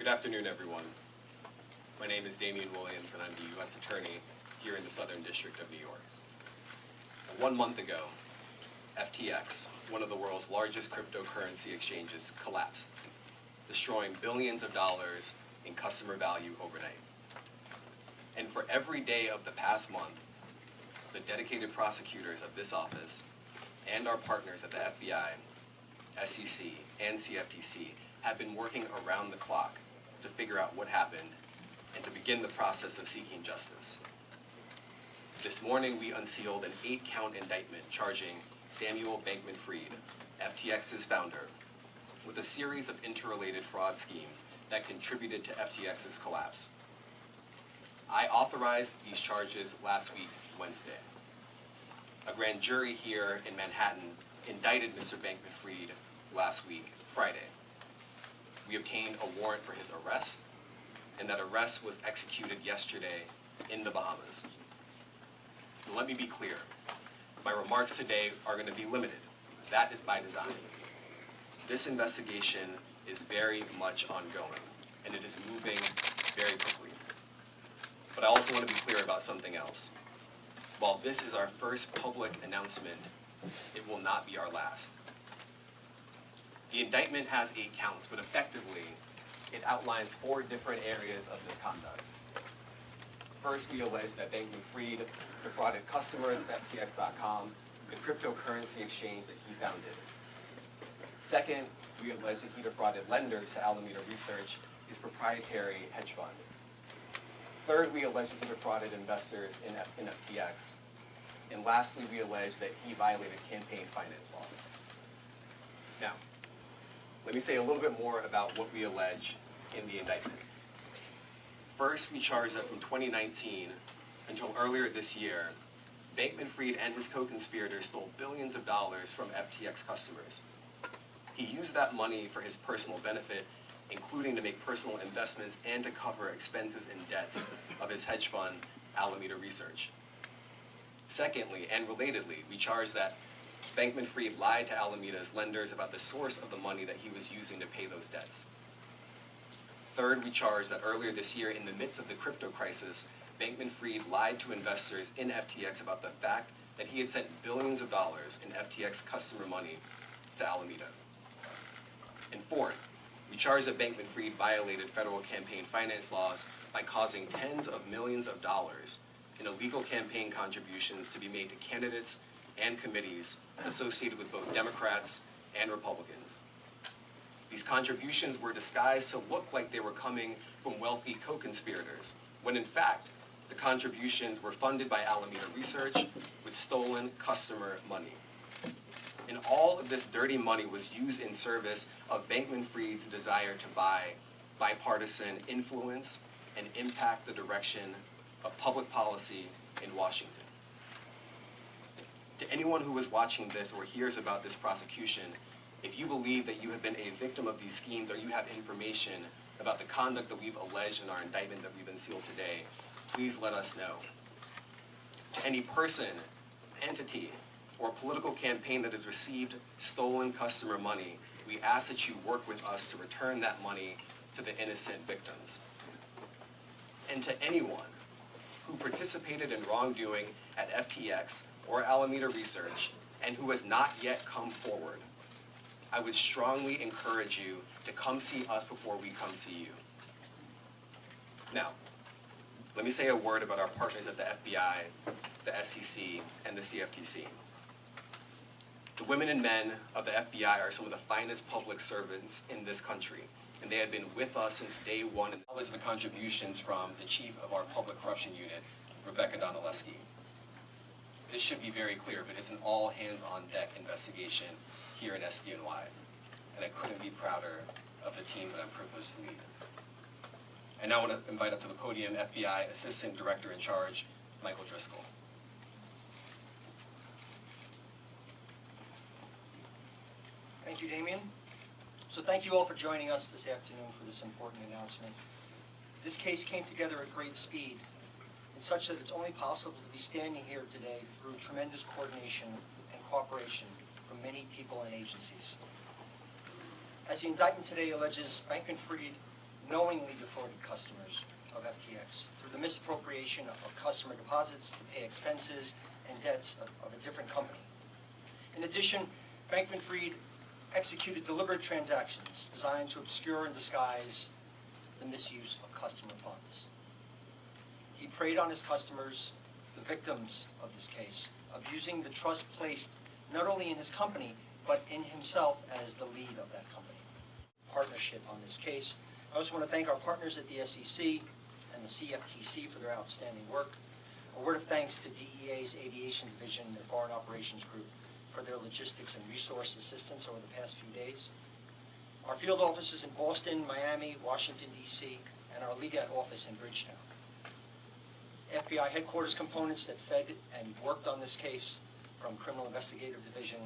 Good afternoon, everyone. My name is Damian Williams, and I'm the U.S. Attorney here in the Southern District of New York. 1 month ago, FTX, one of the world's largest cryptocurrency exchanges, collapsed, destroying billions of dollars in customer value overnight. And for every day of the past month, the dedicated prosecutors of this office and our partners at the FBI, SEC, and CFTC have been working around the clock to figure out what happened and to begin the process of seeking justice. This morning, we unsealed an 8-count indictment charging Samuel Bankman-Fried, FTX's founder, with a series of interrelated fraud schemes that contributed to FTX's collapse. I authorized these charges last week, Wednesday. A grand jury here in Manhattan indicted Mr. Bankman-Fried last week, Friday. We obtained a warrant for his arrest, and that arrest was executed yesterday in the Bahamas. Now, let me be clear. My remarks today are going to be limited. That is by design. This investigation is very much ongoing, and it is moving very quickly. But I also want to be clear about something else. While this is our first public announcement, it will not be our last. The indictment has 8 counts, but effectively, it outlines 4 different areas of misconduct. First, we allege that Bankman-Fried defrauded customers of FTX.com, the cryptocurrency exchange that he founded. Second, we allege that he defrauded lenders to Alameda Research, his proprietary hedge fund. Third, we allege that he defrauded investors in FTX. And lastly, we allege that he violated campaign finance laws. Now, let me say a little bit more about what we allege in the indictment. First, we charge that from 2019 until earlier this year, Bankman-Fried and his co-conspirators stole billions of dollars from FTX customers. He used that money for his personal benefit, including to make personal investments and to cover expenses and debts of his hedge fund, Alameda Research. Secondly, and relatedly, we charge that Bankman-Fried lied to Alameda's lenders about the source of the money that he was using to pay those debts. Third, we charge that earlier this year, in the midst of the crypto crisis, Bankman-Fried lied to investors in FTX about the fact that he had sent billions of dollars in FTX customer money to Alameda. And fourth, we charge that Bankman-Fried violated federal campaign finance laws by causing tens of millions of dollars in illegal campaign contributions to be made to candidates and committees associated with both Democrats and Republicans. These contributions were disguised to look like they were coming from wealthy co-conspirators, when in fact, the contributions were funded by Alameda Research with stolen customer money. And all of this dirty money was used in service of Bankman-Fried's desire to buy bipartisan influence and impact the direction of public policy in Washington. To anyone who is watching this or hears about this prosecution, if you believe that you have been a victim of these schemes or you have information about the conduct that we've alleged in our indictment that we've unsealed today, please let us know. To any person, entity, or political campaign that has received stolen customer money, we ask that you work with us to return that money to the innocent victims. And to anyone who participated in wrongdoing at FTX or Alameda Research and who has not yet come forward, I would strongly encourage you to come see us before we come see you. Now, let me say a word about our partners at the FBI, the SEC, and the CFTC. The women and men of the FBI are some of the finest public servants in this country, and they have been with us since day one, and that was the contributions from the chief of our public corruption unit, Rebecca Donaleski. This should be very clear, but it's an all-hands-on-deck investigation here at SDNY, and I couldn't be prouder of the team that I'm privileged to lead. I now want to invite up to the podium FBI Assistant Director in Charge, Michael Driscoll. Thank you, Damian. So thank you all for joining us this afternoon for this important announcement. This case came together at great speed, and such that it's only possible to be standing here today through tremendous coordination and cooperation from many people and agencies. As the indictment today alleges, Bankman-Fried knowingly defrauded customers of FTX through the misappropriation of customer deposits to pay expenses and debts of a different company. In addition, Bankman-Fried executed deliberate transactions designed to obscure and disguise the misuse of customer funds. He preyed on his customers, the victims of this case, abusing the trust placed not only in his company, but in himself as the lead of that company. Partnership on this case. I also want to thank our partners at the SEC and the CFTC for their outstanding work. A word of thanks to DEA's Aviation Division, their Foreign Operations Group, for their logistics and resource assistance over the past few days. Our field offices in Boston, Miami, Washington, D.C., and our Ligat office in Bridgetown. FBI headquarters components that fed and worked on this case, from Criminal Investigative Division,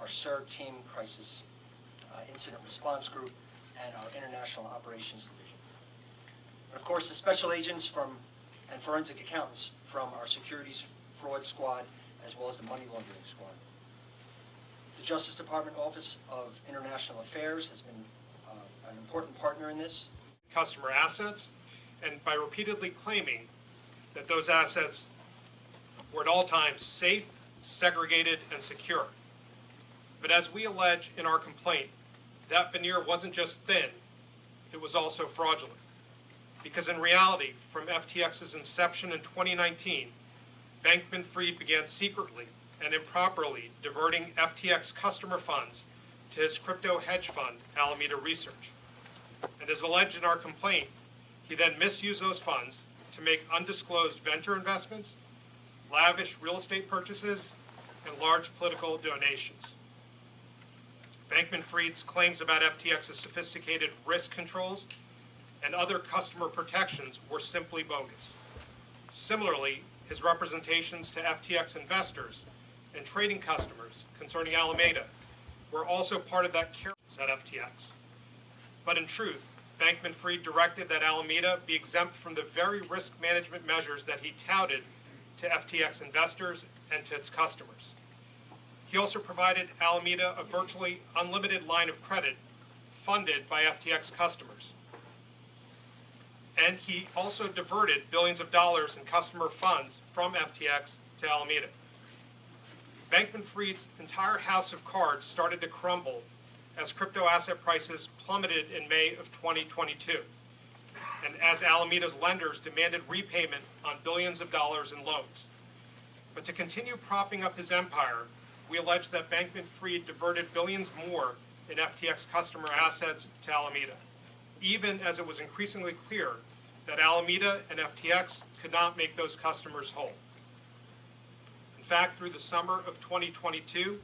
our CERT team, Crisis Incident Response Group, and our International Operations Division. And of course, the special agents and forensic accountants from our Securities Fraud Squad, as well as the Money Laundering Squad. The Justice Department Office of International Affairs has been an important partner in this. Customer assets, and by repeatedly claiming that those assets were at all times safe, segregated, and secure. But as we allege in our complaint, that veneer wasn't just thin, it was also fraudulent. Because in reality, from FTX's inception in 2019, Bankman-Fried began secretly and improperly diverting FTX customer funds to his crypto hedge fund, Alameda Research. And as alleged in our complaint, he then misused those funds to make undisclosed venture investments, lavish real estate purchases, and large political donations. Bankman-Fried's claims about FTX's sophisticated risk controls and other customer protections were simply bogus. Similarly, his representations to FTX investors and trading customers concerning Alameda were also part of that careless at FTX. But in truth, Bankman-Fried directed that Alameda be exempt from the very risk management measures that he touted to FTX investors and to its customers. He also provided Alameda a virtually unlimited line of credit funded by FTX customers. And he also diverted billions of dollars in customer funds from FTX to Alameda. Bankman-Fried's entire house of cards started to crumble as crypto asset prices plummeted in May of 2022, and as Alameda's lenders demanded repayment on billions of dollars in loans. But to continue propping up his empire, we allege that Bankman-Fried diverted billions more in FTX customer assets to Alameda, even as it was increasingly clear that Alameda and FTX could not make those customers whole. In fact, through the summer of 2022,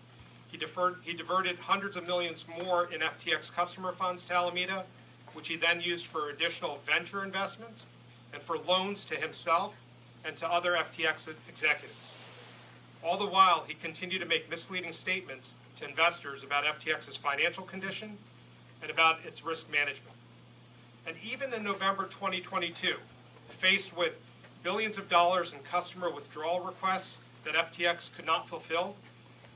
he diverted hundreds of millions more in FTX customer funds to Alameda, which he then used for additional venture investments and for loans to himself and to other FTX executives. All the while, he continued to make misleading statements to investors about FTX's financial condition and about its risk management. And even in November 2022, faced with billions of dollars in customer withdrawal requests that FTX could not fulfill,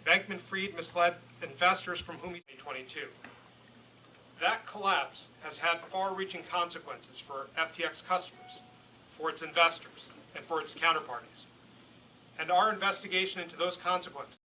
Bankman-Fried misled investors from whom he 2022. That collapse has had far-reaching consequences for FTX customers, for its investors, and for its counterparties. And our investigation into those consequences